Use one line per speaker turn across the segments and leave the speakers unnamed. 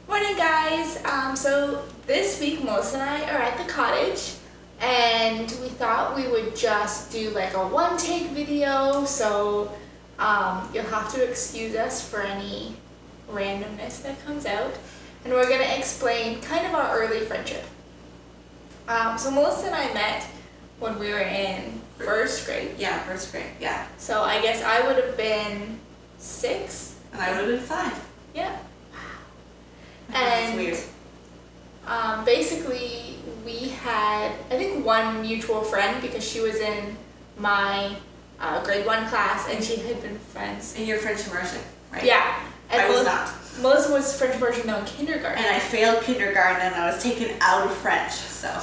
Morning guys! So this week Melissa and I are at the cottage and we thought we would just do like a one-take video, so you'll have to excuse us for any randomness that comes out, and we're going to explain kind of our early friendship. So Melissa and I met when we were in first grade.
Yeah, first grade, yeah.
So I guess I would have been 6.
And I would have been 5.
Yeah.
That's weird.
Basically, we had, I think, one mutual friend because she was in my grade 1 class and she had been friends.
And you're French immersion, right?
Yeah. And
I was not.
Melissa was French immersion though in kindergarten.
And I failed kindergarten and I was taken out of French, so.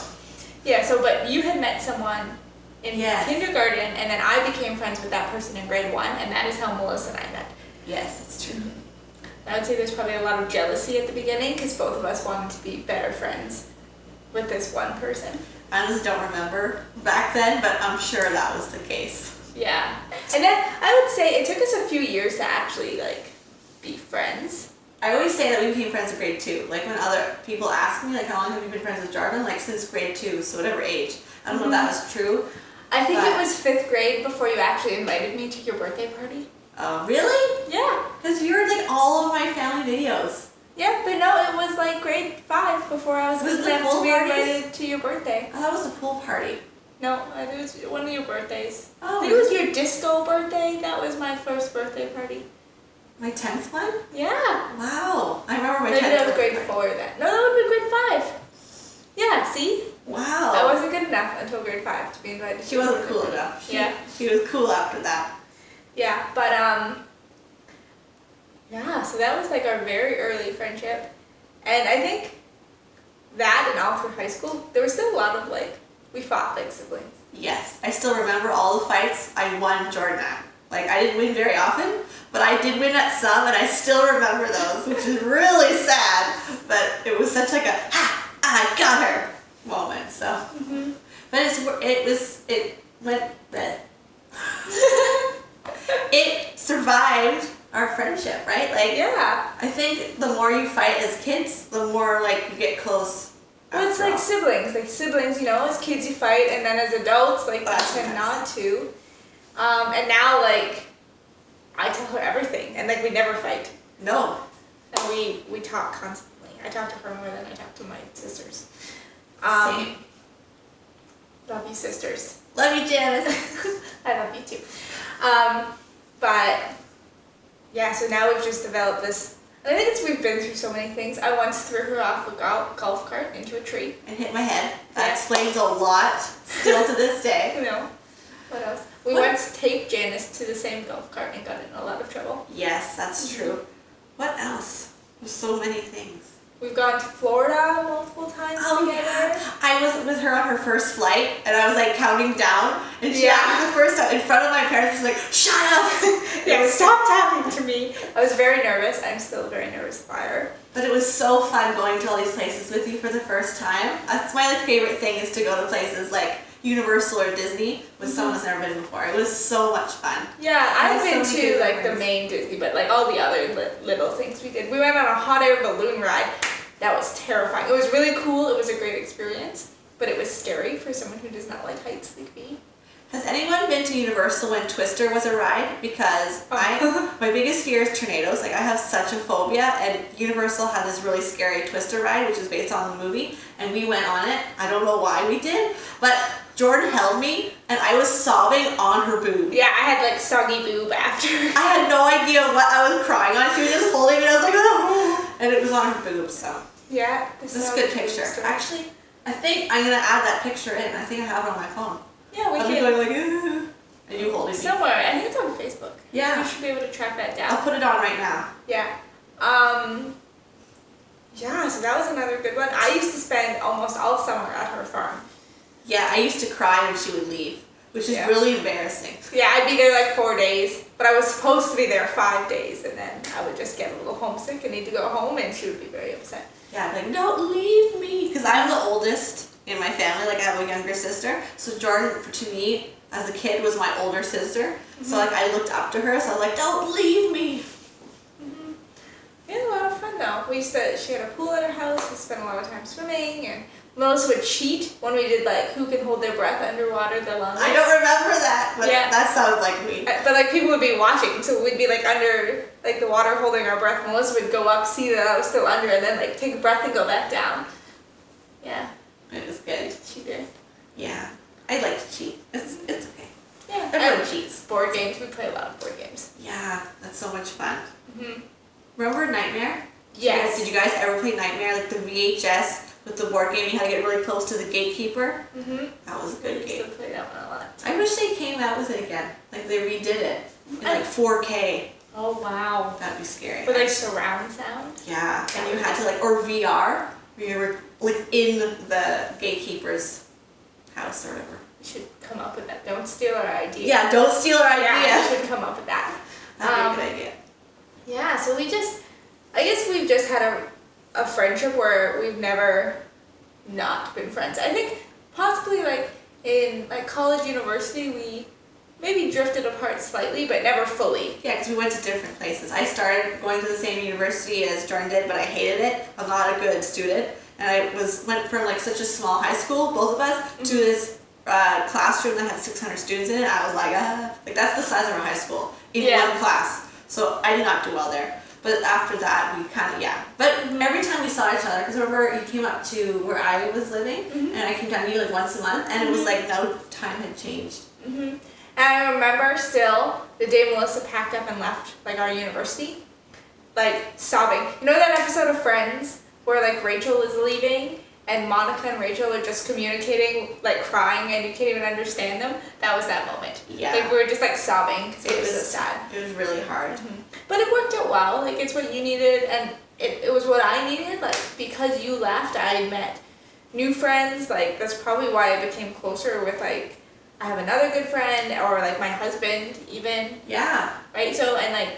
Yeah, so, but you had met someone in kindergarten and then I became friends with that person in grade 1, and that is how Melissa and I met.
Yes, it's true.
Mm-hmm. I would say there's probably a lot of jealousy at the beginning because both of us wanted to be better friends with this one person.
I honestly don't remember back then, but I'm sure that was the case.
Yeah. And then I would say it took us a few years to actually like be friends.
I always say that we became friends in grade 2. Like when other people ask me, like, how long have you been friends with Jordan? Like since grade 2, so whatever age. I don't know if that was true.
I think it was 5th grade before you actually invited me to your birthday party.
Really?
Yeah.
Because you're like all of my family videos.
Yeah, but no, it was like grade 5 before I was good enough to be invited to your birthday.
Oh, that was the pool party.
No, it was one of your birthdays.
Oh.
I think it was your disco birthday. That was my first birthday party.
My 10th one?
Yeah.
Wow. I remember my 10th one.
Maybe that was grade 4 then. No, that would have been grade 5. Yeah, see?
Wow.
I wasn't good enough until grade 5 to be invited.
She wasn't cool enough. She was cool after that.
Yeah, but yeah, so that was like our very early friendship. And I think that and all through high school, there was still a lot of like, we fought like siblings.
Yes, I still remember all the fights I won Jordan at. Like, I didn't win very often, but I did win at some, and I still remember those, which is really sad, but it was such like a, ha, I got her moment, so. Mm-hmm. But it survived our friendship, right? Like,
yeah.
I think the more you fight as kids, the more like you get close.
Well, it's like siblings. Like siblings, you know, as kids you fight, and then as adults, like you tend not to. And now, like, I tell her everything, and like we never fight.
No.
And we talk constantly. I talk to her more than I talk to my sisters.
Same.
Love you, sisters.
Love you, Janice.
I love you too. But yeah, so now we've just developed this. I think we've been through so many things. I once threw her off a golf cart into a tree.
And hit my head. That explains a lot, still to this day.
No. What else? We once taped Janice to the same golf cart and got in a lot of trouble.
Yes, that's true. What else? There's so many things.
We've gone to Florida multiple times together.
Yeah. I was with her on her first flight, and I was like counting down, and she asked me the first time in front of my parents, was like, "Shut up!"
Yeah, stop talking to me. I was very nervous. I'm still a very nervous flyer.
But it was so fun going to all these places with you for the first time. That's my favorite thing, is to go to places like Universal or Disney with someone who's never been before. It was so much fun.
Yeah, I've been to like the main Disney, but like all the other little things we did. We went on a hot air balloon ride. That was terrifying. It was really cool. It was a great experience, but it was scary for someone who does not like heights like me.
Has anyone been to Universal when Twister was a ride? Because my biggest fear is tornadoes. Like, I have such a phobia, and Universal had this really scary Twister ride, which is based on the movie, and we went on it. I don't know why we did, but Jordan held me, and I was sobbing on her boob.
Yeah, I had like soggy boob after.
I had no idea what I was crying on. She was just holding me, and I was like, oh, and it was on her boob, so.
Yeah.
This is a good picture. Actually, I think I'm going to add that picture in. I think I have it on my phone.
Yeah, we
I'll
can.
be going like, and you holding me.
Somewhere. I think it's on Facebook.
Yeah.
You should be able to track that down.
I'll put it on right now.
Yeah. Yeah, so that was another good one. I used to spend almost all summer at her farm.
Yeah, I used to cry when she would leave, which is really embarrassing.
Yeah, I'd be there like 4 days, but I was supposed to be there 5 days, and then I would just get a little homesick and need to go home, and she would be very upset.
Yeah, like, don't leave me. Because I'm the oldest in my family. Like, I have a younger sister. So Jordan, to me, as a kid, was my older sister. So, like, I looked up to her. So I was like, don't leave me.
We had a lot of fun No. She had a pool at her house. We spent a lot of time swimming, and Melissa would cheat when we did like who can hold their breath underwater the longest.
I don't remember that, but that sounds like me.
But like people would be watching, so we'd be like under like the water holding our breath. Melissa would go up, see that I was still under, and then like take a breath and go back down. Yeah.
It was good.
She did.
Yeah. I like to cheat. It's okay.
Yeah.
Everyone cheats.
Board games. We play a lot of board games.
Yeah, that's so much fun.
Mhm.
Remember Nightmare?
Yes.
Did you guys ever play Nightmare, like the VHS with the board game? You had to get really close to the gatekeeper.
Mhm.
That was a good game.
We used to play that one a lot.
I wish they came out with it again. Like they redid it in like 4K.
Oh wow.
That'd be scary.
With like surround sound.
Yeah, and you had to like, or VR, where you were like in the gatekeeper's house or whatever.
We should come up with that. Don't steal our idea.
Yeah, don't steal our idea.
Yeah, we should come up with that.
That'd be a good idea.
Yeah, so I guess we've just had a friendship where we've never not been friends. I think possibly like in like college, university, we maybe drifted apart slightly, but never fully.
Yeah, because we went to different places. I started going to the same university as Jordan did, but I hated it. I'm not a good student. And I went from like such a small high school, both of us, to this classroom that had 600 students in it. I was like that's the size of our high school in one class. So I did not do well there. But after that, we kind of, But every time we saw each other, because remember you came up to where I was living, and I came down to you like once a month, and it was like no time had changed.
And I remember still the day Melissa packed up and left like our university, like sobbing. You know that episode of Friends where like Rachel is leaving and Monica and Rachel are just communicating, like crying, and you can't even understand them? That was that moment.
Yeah.
Like we were just like sobbing because it was so sad.
It was really hard.
But it worked out well. Like it's what you needed, and it was what I needed. Like because you left, I met new friends. Like that's probably why I became closer with like I have another good friend, or like my husband even.
Yeah.
Right. So and like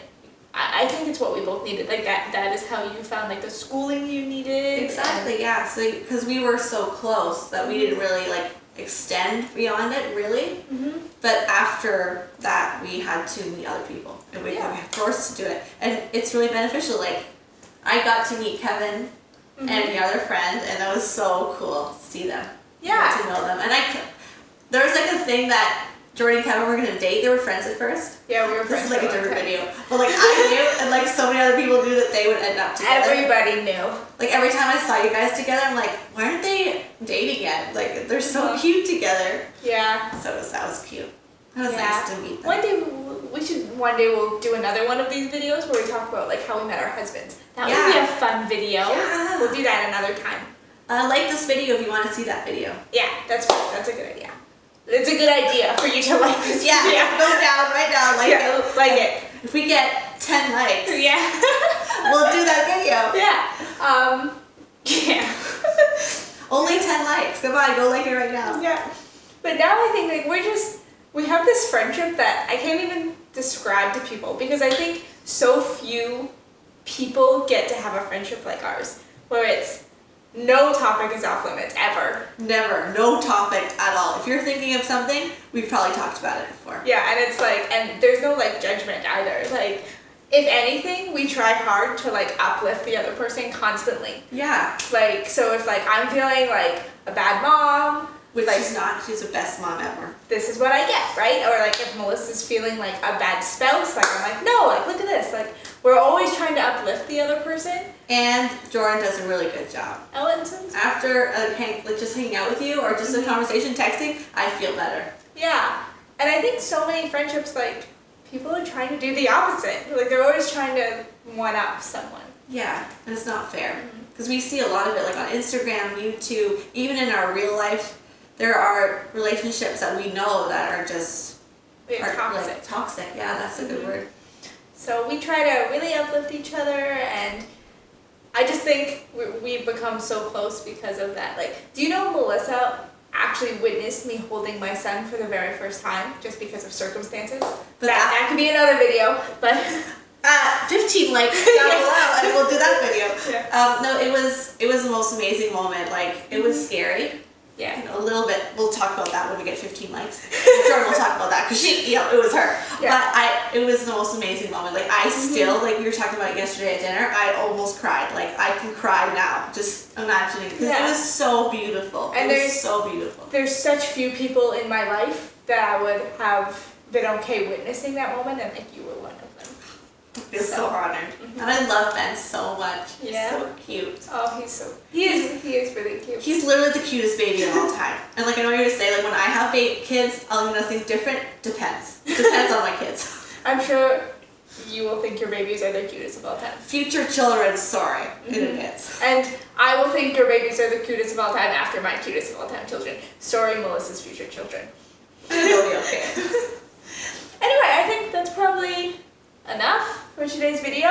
I think it's what we both needed. Like that is how you found like the schooling you needed.
Exactly. Yeah. So because we were so close that we didn't really like extend beyond it really. But after that, we had to meet other people, and we were forced to do it, and it's really beneficial. Like I got to meet Kevin and the other friend, and that was so cool to see them.
Yeah.
To know them, and there was like a thing that Jordan and Kevin were gonna date. They were friends at first.
Yeah, we were friends.
This is like a different video, but like I knew, and like so many other people knew that they would end up together.
Everybody knew.
Like every time I saw you guys together, I'm like, why aren't they dating yet? Like they're so cute together.
Yeah.
So that was cute. It was nice to meet them.
One day we'll do another one of these videos where we talk about like how we met our husbands. That would be a fun video.
Yeah.
We'll do that another time.
Like this video if you want to see that video.
Yeah, that's a good idea. It's a good idea for you to like this video.
Go down right now, like it.
Like it.
If we get 10 likes,
we'll
do that video.
Yeah.
Only 10 likes. Come on, go like it right now.
Yeah. But now I think like we have this friendship that I can't even describe to people, because I think so few people get to have a friendship like ours, where it's no topic is off limits ever.
Never. No topic at all. If you're thinking of something, we've probably talked about it before.
Yeah, and it's like, and there's no like judgment either. Like, if anything, we try hard to like uplift the other person constantly.
Yeah.
Like, so if like I'm feeling like a bad mom,
which
like,
she's not, she's the best mom ever.
This is what I get, right? Or like if Melissa's feeling like a bad spouse, like I'm like, no, like look at this. Like we're always trying to uplift the other person.
And Jordan does a really good job. After just hanging out with you or just a conversation, texting, I feel better.
Yeah. And I think so many friendships, like, people are trying to do the opposite. Like they're always trying to one-up someone.
Yeah, and it's not fair. Because we see a lot of it, like on Instagram, YouTube, even in our real life, there are relationships that we know that are just
toxic.
Like, toxic, yeah, that's a good word.
So we try to really uplift each other, and I just think we've become so close because of that. Like, do you know Melissa actually witnessed me holding my son for the very first time just because of circumstances? But that could be another video, but
15 likes down below and we'll do that video.
Yeah.
No, it was the most amazing moment. Like, it was scary.
Yeah.
You know, a little bit. We'll talk about that when we get 15 likes. Jordan will talk about that because she, it was her.
Yeah.
But it was the most amazing moment. Like I still, like we were talking about yesterday at dinner, I almost cried. Like I can cry now, just imagining because it was so beautiful.
And
it was so beautiful.
There's such few people in my life that I would have been okay witnessing that moment, and like you were one of them.
I feel so honored. And I love Ben so much. He's so cute.
Oh, he is really cute.
He's literally the cutest baby of all time. And like I know you're gonna say, like when I have kids, I'll think different. Depends. Depends on my kids.
I'm sure you will think your babies are the cutest of all time.
Future children, sorry, in advance.
And I will think your babies are the cutest of all time after my cutest of all time children. Sorry, Melissa's future children.
It'll be okay.
Anyway, I think that's probably enough for today's video.